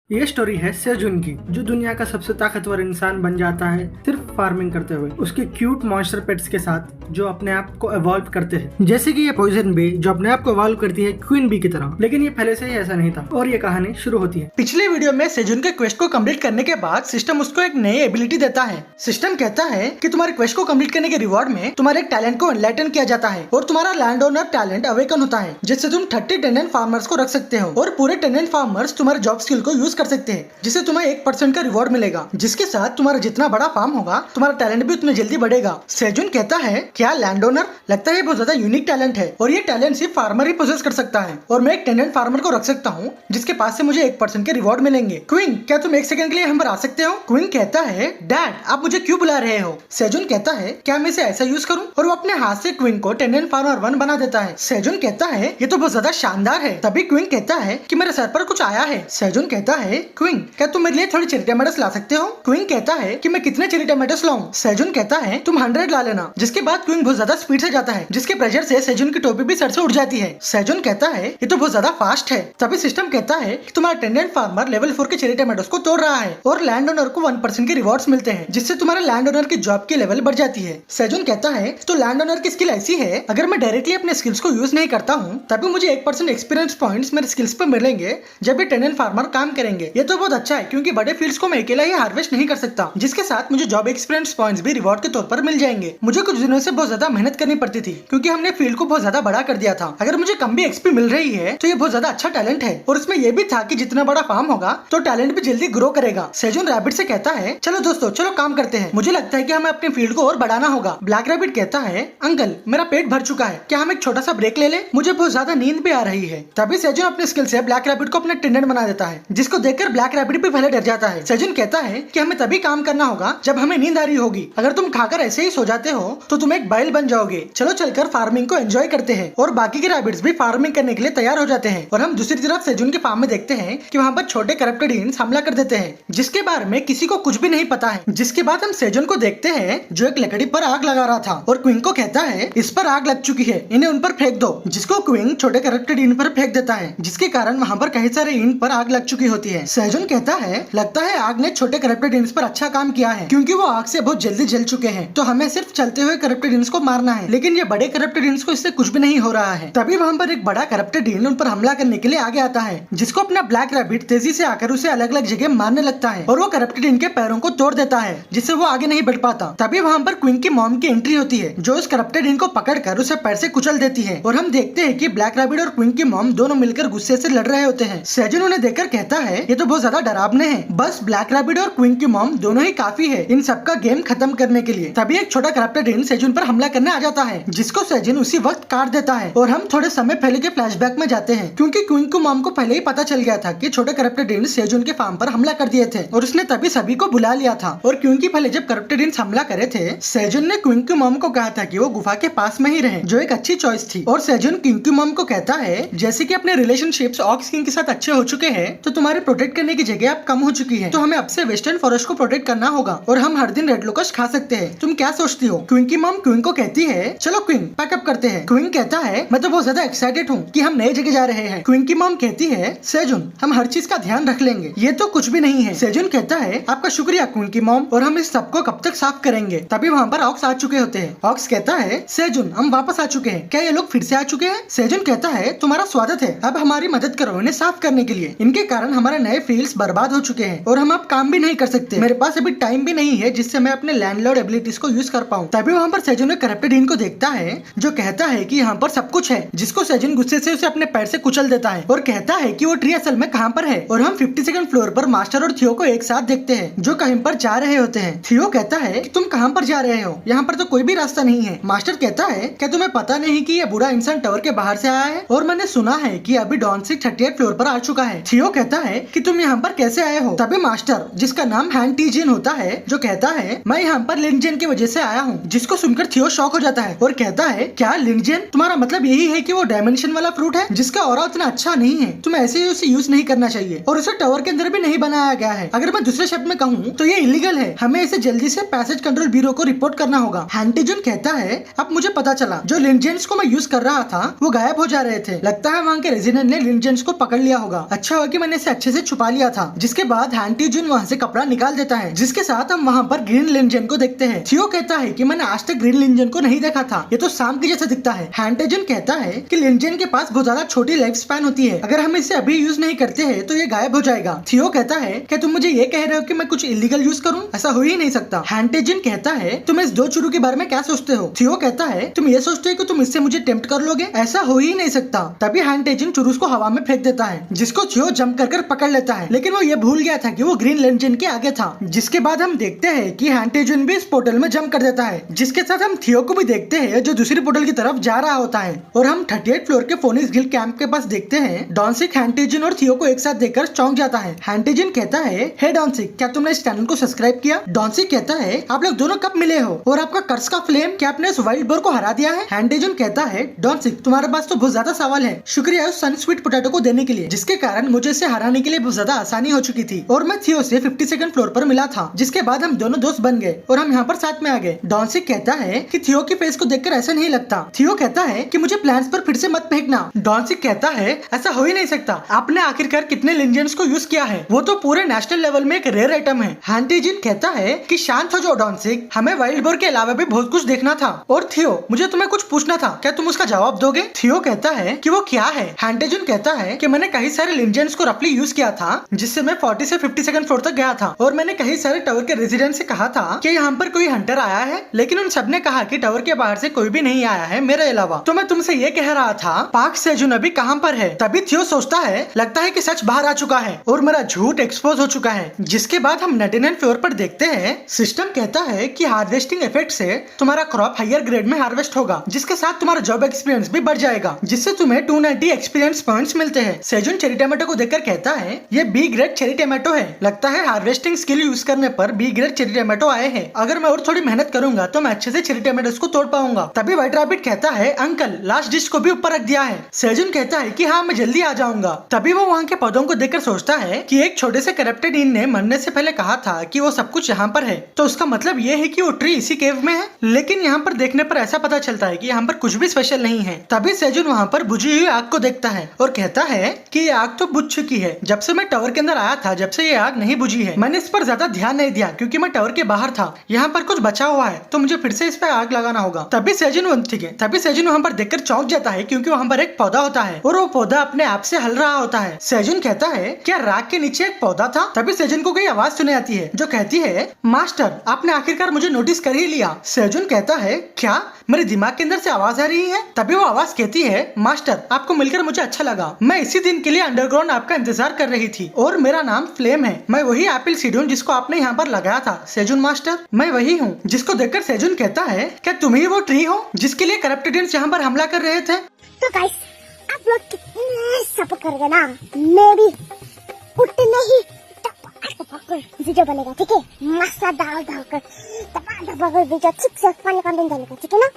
ये स्टोरी है सेजुन की, जो दुनिया का सबसे ताकतवर इंसान बन जाता है सिर्फ फार्मिंग करते हुए, उसके क्यूट मॉन्स्टर पेट्स के साथ जो अपने आप को इवॉल्व करते हैं, जैसे कि ये पॉइजन बी जो अपने आप को इवॉल्व करती है क्वीन बी की तरह। लेकिन ये पहले से ही ऐसा नहीं था और ये कहानी शुरू होती है। पिछले वीडियो में सेजुन के क्वेस्ट को कंप्लीट करने के बाद सिस्टम उसको एक नई एबिलिटी देता है। सिस्टम कहता है कि तुम्हारे क्वेस्ट को कंप्लीट करने के रिवॉर्ड में तुम्हारे टैलेंट को एनलाइटन किया जाता है और तुम्हारा लैंड ओनर टैलेंट अवेकन होता है, जिससे तुम 30 टेनेंट फार्मर्स को रख सकते हो और पूरे टेनेंट फार्मर्स तुम्हारे जॉब स्किल को यूज कर सकते हैं, जिससे तुम्हें 1% का रिवॉर्ड मिलेगा, जिसके साथ तुम्हारा जितना बड़ा फार्म होगा तुम्हारा टैलेंट भी उतने जल्दी बढ़ेगा। सेजुन कहता है क्या लैंड ओनर, लगता है बहुत ज्यादा यूनिक टैलेंट है और ये टैलेंट सिर्फ फार्मर ही पोजेस कर सकता है और मैं एक टेनेंट फार्मर को रख सकता हूँ जिसके पास से मुझे 1% के रिवॉर्ड मिलेंगे। क्वीन, क्या तुम 1 सेकंड के लिए हम पर आ सकते हो? क्वीन कहता है डैड, आप मुझे क्यों बुला रहे हो? सेजुन कहता है क्या मैं इसे ऐसा यूज करूँ, और वो अपने हाथ से क्वीन को टेनेंट फार्मर 1 बना देता है। सेजुन कहता है ये तो बहुत ज्यादा शानदार है। तभी क्वीन कहता है कि मेरे सर पर कुछ आया है। सेजुन कहता है क्वीन, क्या तुम मेरे लिए थोड़ी चेरी टमाटोस ला सकते हो? क्वीन कहता है कि मैं कितने चेरी टमाटोस लाऊं? सेजुन कहता है तुम 100 ला लेना। जिसके बाद क्वीन बहुत ज्यादा स्पीड से जाता है, जिसके प्रेशर से सेजुन की टोपी भी सर से उड़ जाती है। सेजुन कहता है ये तो बहुत ज्यादा फास्ट है। तभी सिस्टम कहता है कि तुम्हारा टेनेंट फार्मर लेवल 4 के चेरी टमाटोस को तोड़ रहा है और लैंड ओनर को 1% के रिवॉर्ड्स मिलते हैं, जिससे तुम्हारे लैंड ओनर की जॉब की लेवल बढ़ जाती है। सेजुन कहता है तो लैंड ओनर की स्किल ऐसी है, अगर मैं डायरेक्टली अपने स्किल्स को यूज नहीं करता हूँ तभी मुझे 1% एक्सपीरियंस पॉइंट्स मेरे स्किल्स पर मिलेंगे जब ये टेनेंट फार्मर काम करेंगे। ये तो बहुत अच्छा है क्योंकि बड़े फील्ड्स को मैं अकेला ही हार्वेस्ट नहीं कर सकता, जिसके साथ मुझे जॉब एक्सपीरियंस पॉइंट्स भी रिवॉर्ड के तौर पर मिल जाएंगे। मुझे कुछ दिनों से बहुत ज्यादा मेहनत करनी पड़ती थी क्योंकि हमने फील्ड को बहुत ज्यादा बड़ा कर दिया था। अगर मुझे कम भी एक्सपी मिल रही है तो ये बहुत ज्यादा अच्छा टैलेंट है और इसमें यह भी था कि जितना बड़ा फार्म होगा तो टैलेंट भी जल्दी ग्रो करेगा। सेजुन रैबिट से कहता है चलो दोस्तों, चलो काम करते हैं, मुझे लगता है कि हमें अपने फील्ड को और बढ़ाना होगा। ब्लैक रैबिट कहता है अंकल, मेरा पेट भर चुका है, क्या हम एक छोटा सा ब्रेक ले लें? मुझे बहुत ज्यादा नींद भी आ रही है। तभी सेजुन अपने स्किल से ब्लैक रैबिट को अपना टेनेंट बना देता है, जिसको देखकर ब्लैक रैबिट भी पहले डर जाता है। सेजुन कहता है कि हमें तभी काम करना होगा जब हमें नींद आ रही होगी, अगर तुम खाकर ऐसे ही सो जाते हो तो तुम एक बैल बन जाओगे। चलो चलकर फार्मिंग को एंजॉय करते हैं। और बाकी के रैबिट्स भी फार्मिंग करने के लिए तैयार हो जाते हैं और हम दूसरी तरफ सेजुन के फार्म में देखते हैं कि वहाँ पर छोटे करप्टेड इंस हमला कर देते हैं, जिसके बारे में किसी को कुछ भी नहीं पता है। जिसके बाद हम सेजुन को देखते हैं जो एक लकड़ी पर आग लगा रहा था और क्वीन को कहता है इस पर आग लग चुकी है, इन्हें उन पर फेंक दो, जिसको क्वीन छोटे करप्टेड इन पर फेंक देता है, जिसके कारण वहाँ पर कई सारे इन पर आग लग चुकी होती है। सेजुन कहता है लगता है आग ने छोटे करप्टेड इंस पर अच्छा काम किया है क्योंकि वो आग से बहुत जल्दी जल चुके हैं, तो हमें सिर्फ चलते हुए करप्टेड इंस को मारना है। लेकिन ये बड़े करप्टेड इंस को इससे कुछ भी नहीं हो रहा है। तभी वहाँ पर एक बड़ा करप्टेड इन उन पर हमला करने के लिए आगे आता है, जिसको अपना ब्लैक रैबिट तेजी से आकर उसे अलग अलग जगह मारने लगता है और वो करप्टेड इन के पैरों को तोड़ देता है, जिससे वो आगे नहीं बढ़ पाता। तभी वहाँ पर क्वीन की मॉम की एंट्री होती है, जो उस करप्टेड इन को पकड़कर उसे पैर से कुचल देती है और हम देखते हैं कि ब्लैक रैबिट और क्वीन की मॉम दोनों मिलकर गुस्से से लड़ रहे होते हैं। सेजुन उन्हें देखकर कहता है ये तो बहुत ज्यादा डरावने हैं, बस ब्लैक रैबिट और क्वीन की मॉम दोनों ही काफी है इन सबका गेम खत्म करने के लिए। तभी एक छोटा करप्टेड इन सेजुन पर हमला करने आ जाता है, जिसको सेजुन उसी वक्त काट देता है और हम थोड़े समय पहले के फ्लैशबैक में जाते हैं, क्योंकि क्वीन की मॉम को पहले ही पता चल गया था कि छोटे करप्टेड इंस सेजुन के फार्म पर हमला कर दिए थे और उसने तभी सभी को बुला लिया था। और क्योंकि पहले जब करप्टेड इंस हमला करे थे, सेजुन ने क्वीन की मॉम को कहा था कि वो गुफा के पास में ही रहे, जो एक अच्छी चॉइस थी। और सेजुन क्वीन की मॉम को कहता है जैसे कि अपने रिलेशनशिप्स ऑक्स किंग के साथ अच्छे हो चुके हैं, तो तुम्हारे प्रोटेक्ट करने की जगह अब कम हो चुकी है, तो हमें अब से वेस्टर्न फॉरेस्ट को प्रोटेक्ट करना होगा और हम हर दिन रेड लोकस्ट खा सकते हैं। तुम क्या सोचती हो? क्वीन की मॉम क्वीन को कहती है चलो क्वीन पैकअप करते हैं। क्वीन कहता है मैं तो बहुत ज्यादा एक्साइटेड हूँ कि हम नई जगह जा रहे हैं। क्वीन की मॉम कहती है सेजुन, हम हर चीज का ध्यान रख लेंगे, ये तो कुछ भी नहीं है। सेजुन कहता है आपका शुक्रिया क्वीन की मॉम, और हम इस सबको कब तक साफ करेंगे? तभी वहाँ पर ऑक्स आ चुके होते हैं। ऑक्स कहता है सेजुन, हम वापस आ चुके हैं, क्या ये लोग फिर से आ चुके हैं? सेजुन कहता है तुम्हारा स्वागत है, अब हमारी मदद करो इन्हें साफ करने के लिए, इनके कारण हमारे नए फील्ड्स बर्बाद हो चुके हैं और हम अब काम भी नहीं कर सकते, मेरे पास अभी टाइम भी नहीं है जिससे मैं अपने लैंडलॉर्ड एबिलिटीज को यूज कर पाऊँ। तभी वहाँ पर सेजुन करप्टेड इन को देखता है जो कहता है कि यहाँ पर सब कुछ है, जिसको सेजुन गुस्से से उसे अपने पैर से कुचल देता है और कहता है कि वो ट्री असल में कहाँ पर है। और हम 52nd फ्लोर पर मास्टर और थियो को एक साथ देखते हैं जो कहीं पर जा रहे होते हैं। थियो कहता है कि तुम कहाँ पर जा रहे हो, यहाँ पर तो कोई भी रास्ता नहीं है। मास्टर कहता है क्या तुम्हें पता नहीं कि ये बूढ़ा इंसान टावर के बाहर से आया है और मैंने सुना है कि अभी डॉन से 38 फ्लोर पर आ चुका है। थियो कहता है कि तुम यहाँ पर कैसे आए हो? तभी मास्टर, जिसका नाम हैंड टीजियन होता है, जो कहता है मैं यहाँ पर लिंडजेन की वजह से आया हूँ, जिसको सुनकर थियो शॉक हो जाता है और कहता है क्या लिंडजेन, तुम्हारा मतलब यही है कि वो डायमेंशन वाला फ्रूट है जिसका ऑरा उतना अच्छा नहीं है, तुम ऐसे ही उसे यूज नहीं करना चाहिए और उसे टावर के अंदर भी नहीं बनाया गया है। अगर मैं दूसरे शब्द में कहूँ तो ये इलीगल है, हमें इसे जल्दी से पैसेज कंट्रोल ब्यूरो को रिपोर्ट करना होगा। हैंटीजन कहता है अब मुझे पता चला जो लिंडजेन्स को मैं यूज कर रहा था वो गायब हो जा रहे थे, लगता है वहाँ के रेजिडेंट ने लिंडजेन्स को पकड़ लिया होगा। अच्छा हुआ कि मैंने इसे अच्छे से छुपा लिया था। जिसके बाद हैंटी जुन वहाँ से कपड़ा निकाल देता है, जिसके साथ हम वहाँ पर ग्रीन लिंजन को देखते हैं। थियो कहता है कि मैंने आज तक ग्रीन लिंजन को नहीं देखा था, ये तो सांप के जैसा दिखता है। हैंटी जुन कहता है कि लिंजन के पास बहुत ज्यादा छोटी लाइफ स्पैन होती है, अगर हम इसे अभी यूज नहीं करते हैं तो ये गायब हो जाएगा। थियो कहता है कि तुम मुझे ये कह रहे हो कि मैं कुछ इलीगल यूज करूं, ऐसा हो ही नहीं सकता। हैंटी जुन कहता है तुम इस 2 चुरू के बारे में क्या सोचते हो? थियो कहता है तुम ये सोचते हो कि तुम इससे मुझे टेम्प्ट कर लोगे, ऐसा हो ही नहीं सकता। तभी हैंटी जुन चुरूस को हवा में फेंक देता है, जिसको थियो जंप कर पकड़ लेता है, लेकिन वो ये भूल गया था कि वो ग्रीन लिंजन के आगे था। जिसके बाद हम देखते हैं कि हैंटी जुन भी इस पोर्टल में जंप कर देता है, जिसके साथ हम थियो को भी देखते हैं जो दूसरी पोर्टल की तरफ जा रहा होता है। और हम 38 फ्लोर के फोनिक्स गिल्ड कैंप के पास देखते हैं डॉन्सिक हैंटी जुन और थियो को एक साथ देखकर चौंक जाता है। हैंटी जुन कहता है हे डॉन्सिक, क्या तुमने इस चैनल को सब्सक्राइब किया? डॉन्सिक कहता है आप लोग दोनों कब मिले हो और आपका कर्स का फ्लेम क्या आपने उस वाइल्ड बोर को हरा दिया है? हैंटी जुन कहता है डॉन्सिक तुम्हारे पास तो बहुत ज्यादा सवाल है, शुक्रिया उस सन स्वीट पोटैटो को देने के लिए, जिसके कारण मुझे इसे हराने के लिए बहुत ज्यादा आसानी हो चुकी थी और मैं थियो से 52nd फ्लोर पर मिला था। जिसके बाद हम दोनों दोस्त बन गए और हम यहाँ पर साथ में आ गए। डॉन्सिक कहता है कि थियो की फेस को देखकर ऐसा नहीं लगता। थियो कहता है कि मुझे प्लान्स पर फिर से मत फेंकना। डॉन्सिक कहता है ऐसा हो ही नहीं सकता, आपने आखिरकार कितने लिंजन्स को यूज किया है, वो तो पूरे नेशनल लेवल में एक रेयर आइटम है। हैंटी जुन कहता है कि शांत हो जाओ डॉन्सिक, हमें वाइल्ड बोर के अलावा भी बहुत कुछ देखना था। और थियो मुझे तुम्हें कुछ पूछना था, क्या तुम उसका जवाब दोगे? थियो कहता है कि वो क्या है? हैंटी जुन कहता है कि मैंने कई सारे लिंजन्स को रफली यूज किया था, जिससे मैं 40 से 52nd फ्लोर तक गया था और मैंने कई सारे टावर के रेजिडेंट से कहा था कि यहाँ पर कोई हंटर आया है, लेकिन उन सबने कहा कि टावर के बाहर से कोई भी नहीं आया है मेरे अलावा। तो मैं तुमसे ये कह रहा था पार्क सेजुन अभी कहाँ पर है? तभी थियो सोचता है लगता है कि सच बाहर आ चुका है और मेरा झूठ एक्सपोज हो चुका है। जिसके बाद हम 99 फ्लोर पर देखते हैं सिस्टम कहता है कि हार्वेस्टिंग इफेक्ट से तुम्हारा क्रॉप हायर ग्रेड में हार्वेस्ट होगा, जिसके साथ तुम्हारा जॉब एक्सपीरियंस भी बढ़ जाएगा, जिससे तुम्हें 290 एक्सपीरियंस पॉइंट्स मिलते हैं। सेजुन चेरी टमाटो को देखकर कहता है ये बी ग्रेड चेरी टमाटो है, लगता है हार्वेस्टिंग स्किल यूज करने पर बी ग्रेड चेरी टमाटो आए हैं, अगर मैं और थोड़ी मेहनत करूंगा तो मैं अच्छे से चेरी टमाटोस को तोड़ पाऊंगा। तभी व्हाइट रैबिट कहता है अंकल लास्ट डिश को भी ऊपर रख दिया है। सेजुन कहता है कि हाँ मैं जल्दी आ जाऊंगा। तभी वो वहाँ के पौधों को देखकर सोचता है कि एक छोटे से करप्टेड इन ने मरने से पहले कहा था कि वो सब कुछ यहाँ पर है, तो उसका मतलब ये है कि वो ट्री इसी केव में है। लेकिन यहाँ पर देखने पर ऐसा पता चलता है कि यहाँ पर कुछ भी स्पेशल नहीं है। तभी सेजुन वहाँ पर बुझी हुई आग को देखता है और कहता है कि ये आग तो बुझ चुकी है, जब से मैं टावर के अंदर आया था जब से ये आग नहीं बुझी है। मैंने इस पर ज्यादा ध्यान नहीं दिया क्योंकि मैं टावर के बाहर था, यहाँ पर कुछ बचा हुआ है तो मुझे फिर से इस पर आग लगाना होगा। तभी सेजुन वहाँ पर देखकर चौंक जाता है क्योंकि वहाँ पर एक पौधा होता है और वो पौधा अपने आप से हल रहा होता है। सेजुन कहता है क्या राग के नीचे एक पौधा था? तभी सेजुन को कोई आवाज सुने आती है जो कहती है मास्टर आपने आखिरकार मुझे नोटिस कर ही लिया। सेजुन कहता है क्या मेरे दिमाग के अंदर से आवाज आ रही है? तभी वो आवाज कहती है मास्टर आपको मिलकर मुझे अच्छा लगा, मैं इसी दिन के लिए अंडरग्राउंड आपका इंतजार कर रही थी और मेरा नाम फ्लेम है, मैं वही एप्पल सीड हूँ जिसको आपने यहाँ पर लगाया था। सेजुन मास्टर मैं वही हूँ। जिसको देखकर सेजुन कहता है क्या तुम ही वो ट्री हो जिसके लिए करप्टेडियंस यहाँ पर हमला कर रहे थे? तो गाइस आप लोग कितने सपोर्ट करोगे ना, मैं भी उतने ही वीडियो बनेगा, ठीक है? मस्त डाल कर वीडियो ठीक से फन कंटेंट डालेगा, ठीक है ना?